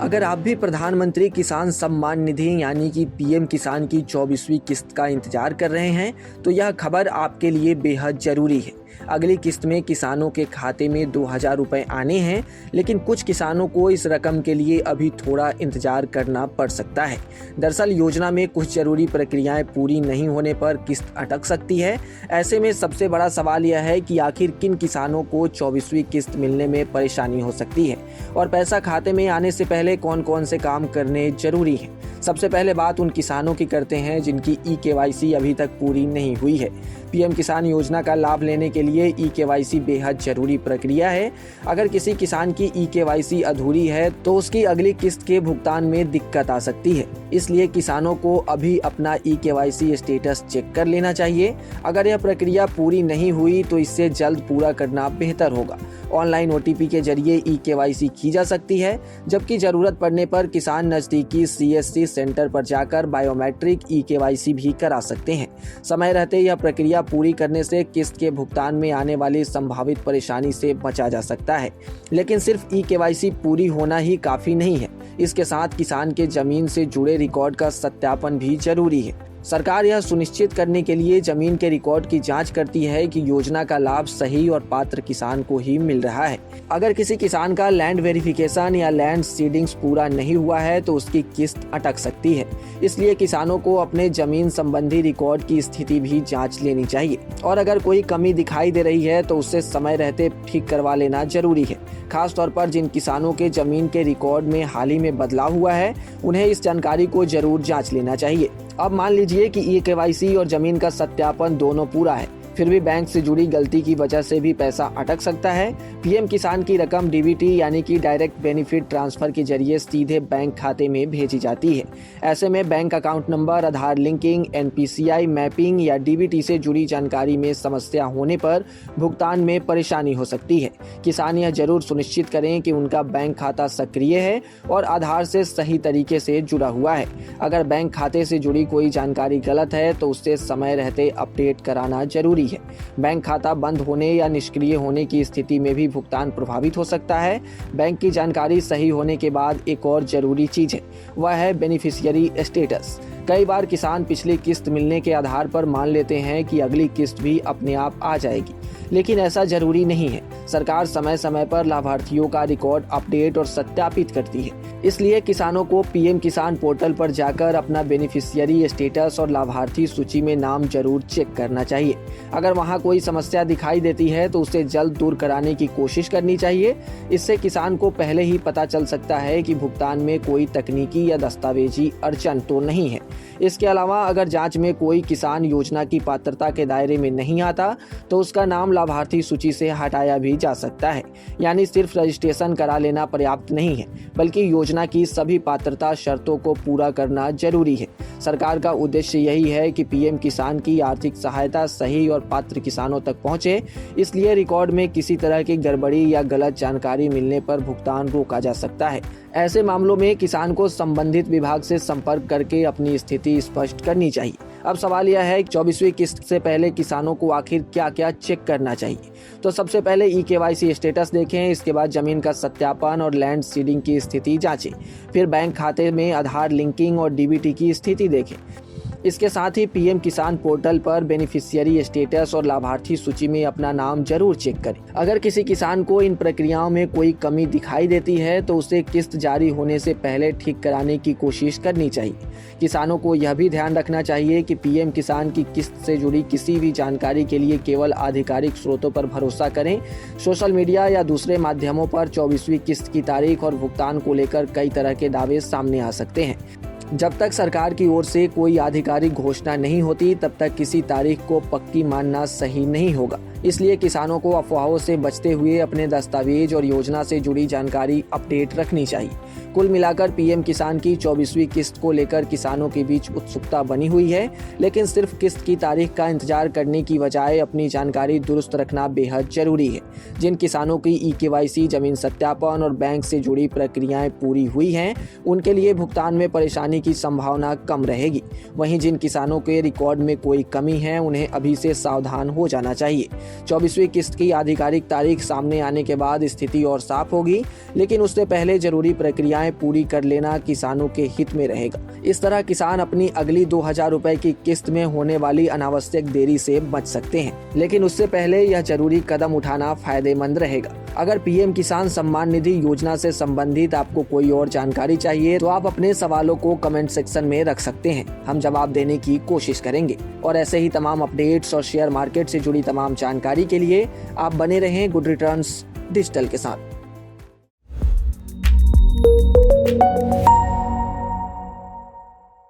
अगर आप भी प्रधानमंत्री किसान सम्मान निधि यानी कि पीएम किसान की 24वीं किस्त का इंतजार कर रहे हैं तो यह खबर आपके लिए बेहद जरूरी है। अगली किस्त में किसानों के खाते में 2000 रुपए आने हैं, लेकिन कुछ किसानों को इस रकम के लिए अभी थोड़ा इंतजार करना पड़ सकता है। दरअसल योजना में कुछ जरूरी प्रक्रियाएं पूरी नहीं होने पर किस्त अटक सकती है। ऐसे में सबसे बड़ा सवाल यह है कि आखिर किन किसानों को 24वीं किस्त मिलने में परेशानी हो सकती है और पैसा खाते में आने से पहले कौन कौन से काम करने जरूरी हैं। सबसे पहले बात उन किसानों की करते हैं जिनकी ई-केवाईसी अभी तक पूरी नहीं हुई है। पीएम किसान योजना का लाभ लेने के लिए ई-केवाईसी बेहद जरूरी प्रक्रिया है। अगर किसी किसान की ई-केवाईसी अधूरी है तो उसकी अगली किस्त के भुगतान में दिक्कत आ सकती है। इसलिए किसानों को अभी अपना ई-केवाईसी स्टेटस चेक कर लेना चाहिए। अगर यह प्रक्रिया पूरी नहीं हुई तो इससे जल्द पूरा करना बेहतर होगा। ऑनलाइन ओटीपी के जरिए ई-केवाईसी की जा सकती है, जबकि जरूरत पड़ने पर किसान नजदीकी सीएससी सेंटर पर जाकर बायोमेट्रिक ई-केवाईसी भी करा सकते हैं। समय रहते यह प्रक्रिया पूरी करने से किस्त के भुगतान में आने वाली संभावित परेशानी से बचा जा सकता है। लेकिन सिर्फ ई-केवाईसी पूरी होना ही काफी नहीं है, इसके साथ किसान के जमीन से जुड़े रिकॉर्ड का सत्यापन भी जरूरी है। सरकार यह सुनिश्चित करने के लिए जमीन के रिकॉर्ड की जांच करती है कि योजना का लाभ सही और पात्र किसान को ही मिल रहा है। अगर किसी किसान का लैंड वेरिफिकेशन या लैंड सीडिंग्स पूरा नहीं हुआ है तो उसकी किस्त अटक सकती है। इसलिए किसानों को अपने जमीन संबंधी रिकॉर्ड की स्थिति भी जांच लेनी चाहिए और अगर कोई कमी दिखाई दे रही है तो उससे समय रहते ठीक करवा लेना जरूरी है। खास तौर पर जिन किसानों के जमीन के रिकॉर्ड में हाल ही में बदलाव हुआ है, उन्हें इस जानकारी को जरूर जांच लेना चाहिए। अब मान लीजिए कि ई-केवाईसी और जमीन का सत्यापन दोनों पूरा है, फिर भी बैंक से जुड़ी गलती की वजह से भी पैसा अटक सकता है। पीएम किसान की रकम डीबीटी यानी कि डायरेक्ट बेनिफिट ट्रांसफर के जरिए सीधे बैंक खाते में भेजी जाती है। ऐसे में बैंक अकाउंट नंबर, आधार लिंकिंग, एनपीसीआई मैपिंग या डीबीटी से जुड़ी जानकारी में समस्या होने पर भुगतान में परेशानी हो सकती है। किसान यह जरूर सुनिश्चित करें कि उनका बैंक खाता सक्रिय है और आधार से सही तरीके से जुड़ा हुआ है। अगर बैंक खाते से जुड़ी कोई जानकारी गलत है तो उससे समय रहते अपडेट कराना जरूरी है। बैंक खाता बंद होने या निष्क्रिय होने की स्थिति में भी भुगतान प्रभावित हो सकता है। बैंक की जानकारी सही होने के बाद एक और जरूरी चीज है, वह है बेनिफिशियरी स्टेटस। कई बार किसान पिछली किस्त मिलने के आधार पर मान लेते हैं कि अगली किस्त भी अपने आप आ जाएगी, लेकिन ऐसा जरूरी नहीं है। सरकार समय समय पर लाभार्थियों का रिकॉर्ड अपडेट और सत्यापित करती है। इसलिए किसानों को पीएम किसान पोर्टल पर जाकर अपना बेनिफिशियरी स्टेटस और लाभार्थी सूची में नाम जरूर चेक करना चाहिए। अगर वहां कोई समस्या दिखाई देती है तो उसे जल्द दूर कराने की कोशिश करनी चाहिए। इससे किसान को पहले ही पता चल सकता है कि भुगतान में कोई तकनीकी या दस्तावेजी अड़चन तो नहीं है। इसके अलावा अगर जांच में कोई किसान योजना की पात्रता के दायरे में नहीं आता तो उसका नाम लाभार्थी सूची से हटाया भी जा सकता है। यानी सिर्फ रजिस्ट्रेशन करा लेना पर्याप्त नहीं है, बल्कि योजना की सभी पात्रता शर्तों को पूरा करना जरूरी है। सरकार का उद्देश्य यही है कि पीएम किसान की आर्थिक सहायता सही और पात्र किसानों तक पहुंचे। इसलिए रिकॉर्ड में किसी तरह की गड़बड़ी या गलत जानकारी मिलने पर भुगतान रोका जा सकता है। ऐसे मामलों में किसान को संबंधित विभाग से संपर्क करके अपनी स्थिति स्पष्ट करनी चाहिए। अब सवाल यह है कि 24वीं किस्त से पहले किसानों को आखिर क्या क्या चेक करना चाहिए। तो सबसे पहले ई-केवाईसी स्टेटस देखें, इसके बाद जमीन का सत्यापन और लैंड सीडिंग की स्थिति जांचें, फिर बैंक खाते में आधार लिंकिंग और डीबीटी की स्थिति देखें। इसके साथ ही पीएम किसान पोर्टल पर बेनिफिशियरी स्टेटस और लाभार्थी सूची में अपना नाम जरूर चेक करें। अगर किसी किसान को इन प्रक्रियाओं में कोई कमी दिखाई देती है तो उसे किस्त जारी होने से पहले ठीक कराने की कोशिश करनी चाहिए। किसानों को यह भी ध्यान रखना चाहिए कि पीएम किसान की किस्त से जुड़ी किसी भी जानकारी के लिए केवल आधिकारिक स्रोतों पर भरोसा करें। सोशल मीडिया या दूसरे माध्यमों पर 24वीं किस्त की तारीख और भुगतान को लेकर कई तरह के दावे सामने आ सकते हैं। जब तक सरकार की ओर से कोई आधिकारिक घोषणा नहीं होती तब तक किसी तारीख को पक्की मानना सही नहीं होगा। इसलिए किसानों को अफवाहों से बचते हुए अपने दस्तावेज और योजना से जुड़ी जानकारी अपडेट रखनी चाहिए। कुल मिलाकर पीएम किसान की 24वीं किस्त को लेकर किसानों के बीच उत्सुकता बनी हुई है, लेकिन सिर्फ किस्त की तारीख का इंतजार करने की बजाय अपनी जानकारी दुरुस्त रखना बेहद जरूरी है। जिन किसानों की ई-केवाईसी, जमीन सत्यापन और बैंक से जुड़ी प्रक्रियाएं पूरी हुई हैं, उनके लिए भुगतान में परेशानी की संभावना कम रहेगी। वहीं जिन किसानों के रिकॉर्ड में कोई कमी है, उन्हें अभी से सावधान हो जाना चाहिए। 24वीं किस्त की आधिकारिक तारीख सामने आने के बाद स्थिति और साफ होगी, लेकिन उससे पहले जरूरी प्रक्रियाएं पूरी कर लेना किसानों के हित में रहेगा। इस तरह किसान अपनी अगली 2000 रुपए की किस्त में होने वाली अनावश्यक देरी से बच सकते हैं, लेकिन उससे पहले यह जरूरी कदम उठाना फायदेमंद रहेगा। अगर पीएम किसान सम्मान निधि योजना से संबंधित आपको कोई और जानकारी चाहिए तो आप अपने सवालों को कमेंट सेक्शन में रख सकते हैं, हम जवाब देने की कोशिश करेंगे। और ऐसे ही तमाम अपडेट्स और शेयर मार्केट से जुड़ी तमाम जानकारी के लिए आप बने रहें गुड रिटर्न्स डिजिटल के साथ।